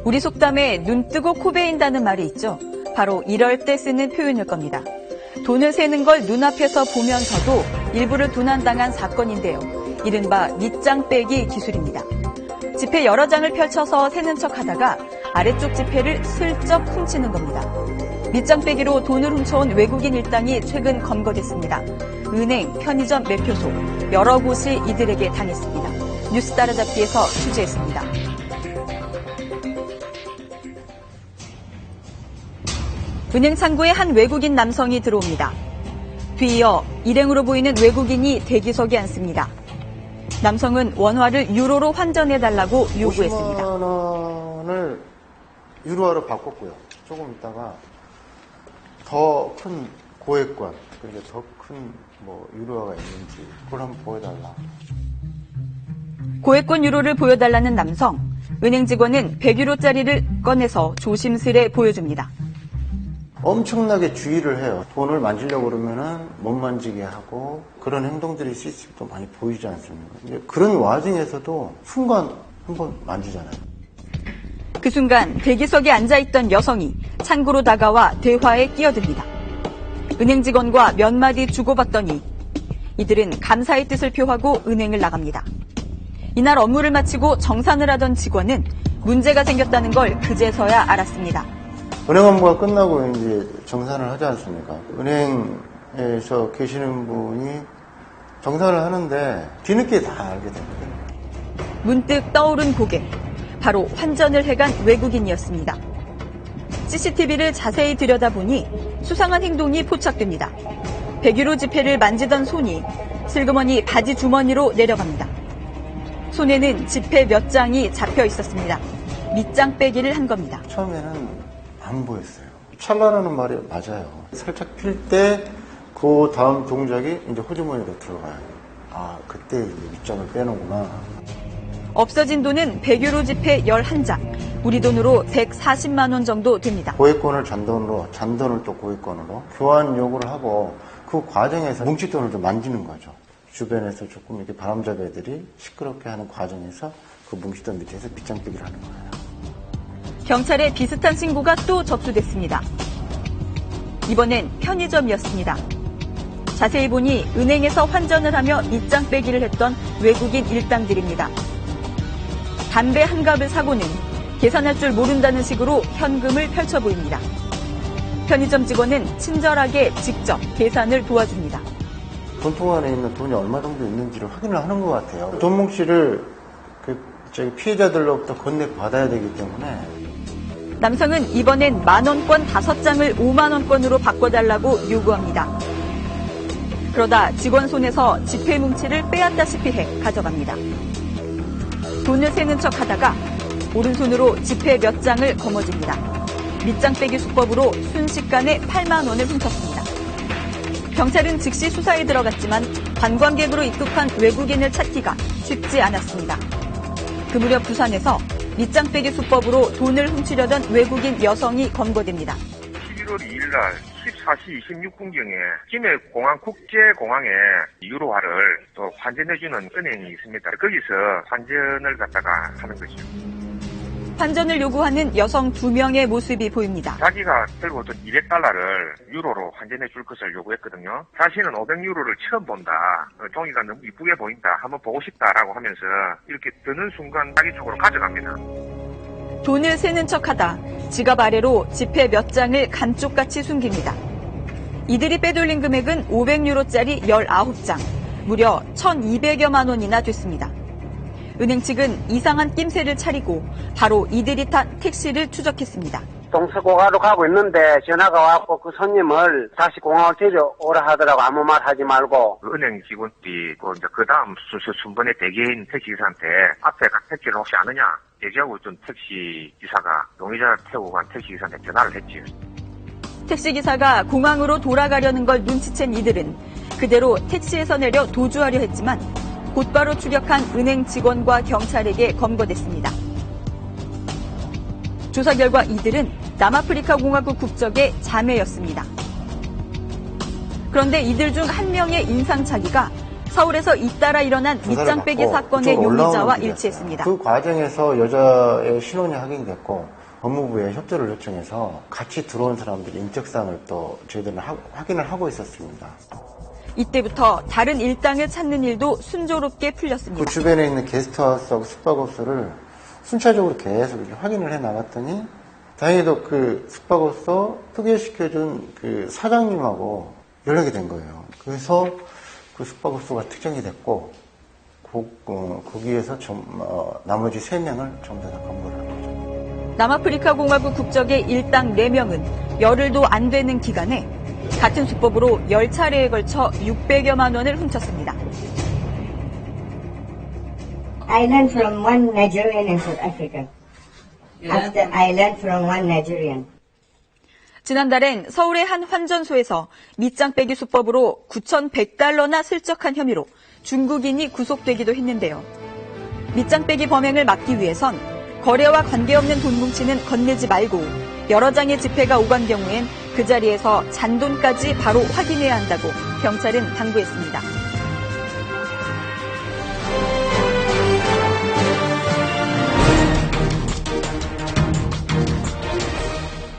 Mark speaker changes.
Speaker 1: 우리 속담에 눈 뜨고 코 베인다는 말이 있죠. 바로 이럴 때 쓰는 표현일 겁니다. 돈을 세는 걸 눈앞에서 보면서도 일부를 도난당한 사건인데요. 이른바 밑장 빼기 기술입니다. 지폐 여러 장을 펼쳐서 세는 척하다가 아래쪽 지폐를 슬쩍 훔치는 겁니다. 밑장 빼기로 돈을 훔쳐온 외국인 일당이 최근 검거됐습니다. 은행, 편의점, 매표소 여러 곳이 이들에게 당했습니다. 뉴스 따라잡기에서 취재했습니다. 은행 창구에 한 외국인 남성이 들어옵니다. 뒤이어 일행으로 보이는 외국인이 대기석에 앉습니다. 남성은 원화를 유로로 환전해달라고 요구했습니다.
Speaker 2: 50만 원을 유로화로 바꿨고요. 조금 있다가 더 큰 고액권, 그러니까 더 큰 유로화가 있는지 그걸 한번 보여달라.
Speaker 1: 고액권 유로를 보여달라는 남성. 은행 직원은 100유로짜리를 꺼내서 조심스레 보여줍니다.
Speaker 2: 엄청나게 주의를 해요. 돈을 만지려고 그러면은 못 만지게 하고 그런 행동들이 CCTV도 많이 보이지 않습니까? 그런 와중에서도 순간 한번 만지잖아요.
Speaker 1: 그 순간 대기석에 앉아있던 여성이 창구로 다가와 대화에 끼어듭니다. 은행 직원과 몇 마디 주고받더니 이들은 감사의 뜻을 표하고 은행을 나갑니다. 이날 업무를 마치고 정산을 하던 직원은 문제가 생겼다는 걸 그제서야 알았습니다.
Speaker 2: 은행 업무가 끝나고 이제 정산을 하지 않습니까? 은행에서 계시는 분이 정산을 하는데 뒤늦게 다 알게 됐거든요.
Speaker 1: 문득 떠오른 고객. 바로 환전을 해간 외국인이었습니다. CCTV를 자세히 들여다보니 수상한 행동이 포착됩니다. 100유로 지폐를 만지던 손이 슬그머니 바지 주머니로 내려갑니다. 손에는 지폐 몇 장이 잡혀 있었습니다. 밑장 빼기를 한 겁니다.
Speaker 2: 처음에는 안 보였어요. 찰나라는 말이 맞아요. 살짝 필 때 그 다음 동작이 이제 호주머니로 들어가요. 아, 그때 밑장을 빼는구나.
Speaker 1: 없어진 돈은 100유로 지폐 11장, 우리 돈으로 140만 원 정도 됩니다.
Speaker 2: 고액권을 잔돈을 또 고액권으로 교환 요구를 하고 그 과정에서 뭉칫돈을 좀 만지는 거죠. 주변에서 조금 이렇게 바람잡이 애들이 시끄럽게 하는 과정에서 그 뭉칫돈 밑에서 밑장 빼기를 하는 거예요.
Speaker 1: 경찰에 비슷한 신고가 또 접수됐습니다. 이번엔 편의점이었습니다. 자세히 보니 은행에서 환전을 하며 밑장 빼기를 했던 외국인 일당들입니다. 담배 한 갑을 사고는 계산할 줄 모른다는 식으로 현금을 펼쳐 보입니다. 편의점 직원은 친절하게 직접 계산을 도와줍니다.
Speaker 2: 돈통 안에 있는 돈이 얼마 정도 있는지를 확인을 하는 것 같아요. 돈 뭉치를 피해자들로부터 건네받아야 되기 때문에.
Speaker 1: 남성은 이번엔 만원권 5장을 5만원권으로 바꿔달라고 요구합니다. 그러다 직원 손에서 지폐 뭉치를 빼앗다시피 해 가져갑니다. 돈을 세는 척하다가 오른손으로 지폐 몇 장을 거머쥡니다. 밑장 빼기 수법으로 순식간에 8만 원을 훔쳤습니다. 경찰은 즉시 수사에 들어갔지만 관광객으로 입국한 외국인을 찾기가 쉽지 않았습니다. 그 무렵 부산에서 밑장 빼기 수법으로 돈을 훔치려던 외국인 여성이 검거됩니다.
Speaker 3: 11월 2일 날 14시 26분경에 김해공항 국제공항에 유로화를 또 환전해주는 은행이 있습니다. 거기서 환전을 갖다가 하는 거죠.
Speaker 1: 환전을 요구하는 여성 2명의 모습이 보입니다.
Speaker 3: 자기가 들고 오던 200달러를 유로로 환전해 줄 것을 요구했거든요. 자신은 500유로를 처음 본다. 종이가 너무 이쁘게 보인다. 한번 보고 싶다라고 하면서 이렇게 드는 순간 자기 쪽으로 가져갑니다.
Speaker 1: 돈을 세는 척하다 지갑 아래로 지폐 몇 장을 감쪽같이 숨깁니다. 이들이 빼돌린 금액은 500유로짜리 19장, 무려 1,200여만 원이나 됐습니다. 은행 측은 이상한 낌새를 차리고 바로 이들이 탄 택시를 추적했습니다.
Speaker 4: 동서고가로 가고 있는데 전화가 왔고 그 손님을 다시 공항을 데려오라 하더라고. 아무 말 하지 말고.
Speaker 3: 은행 직원들이 그 다음 순번에 대기인 택시기사한테 앞에 각 택시를 혹시 아느냐 얘기하고 있던 택시기사가 용의자를 태우고 간 택시기사한테 전화를 했지.
Speaker 1: 택시기사가 공항으로 돌아가려는 걸 눈치챈 이들은 그대로 택시에서 내려 도주하려 했지만 곧바로 추격한 은행 직원과 경찰에게 검거됐습니다. 조사 결과 이들은 남아프리카 공화국 국적의 자매였습니다. 그런데 이들 중 한 명의 인상착의가 서울에서 잇따라 일어난 밑장 빼기 사건의 용의자와 일치했습니다.
Speaker 2: 그 과정에서 여자의 신원이 확인됐고 법무부에 협조를 요청해서 같이 들어온 사람들의 인적사항을 또 저희들은 확인을 하고 있었습니다.
Speaker 1: 이때부터 다른 일당을 찾는 일도 순조롭게 풀렸습니다.
Speaker 2: 그 주변에 있는 게스트하우스하고 숙박업소를 순차적으로 계속 이렇게 확인을 해 나갔더니 다행히도 그 숙박업소 소개시켜준 그 사장님하고 연락이 된 거예요. 그래서 그 숙박업소가 특정이 됐고 거기에서 나머지 3명을 전부 다 검거를 한 거죠.
Speaker 1: 남아프리카 공화국 국적의 일당 4명은 열흘도 안 되는 기간에 같은 수법으로 10차례에 걸쳐 600여만 원을 훔쳤습니다.
Speaker 5: I learned from one Nigerian in South Africa. After I learned from one Nigerian.
Speaker 1: 지난달엔 서울의 한 환전소에서 밑장 빼기 수법으로 9,100달러나 슬쩍한 혐의로 중국인이 구속되기도 했는데요. 밑장 빼기 범행을 막기 위해선 거래와 관계없는 돈 뭉치는 건네지 말고 여러 장의 지폐가 오간 경우엔 그 자리에서 잔돈까지 바로 확인해야 한다고 경찰은 당부했습니다.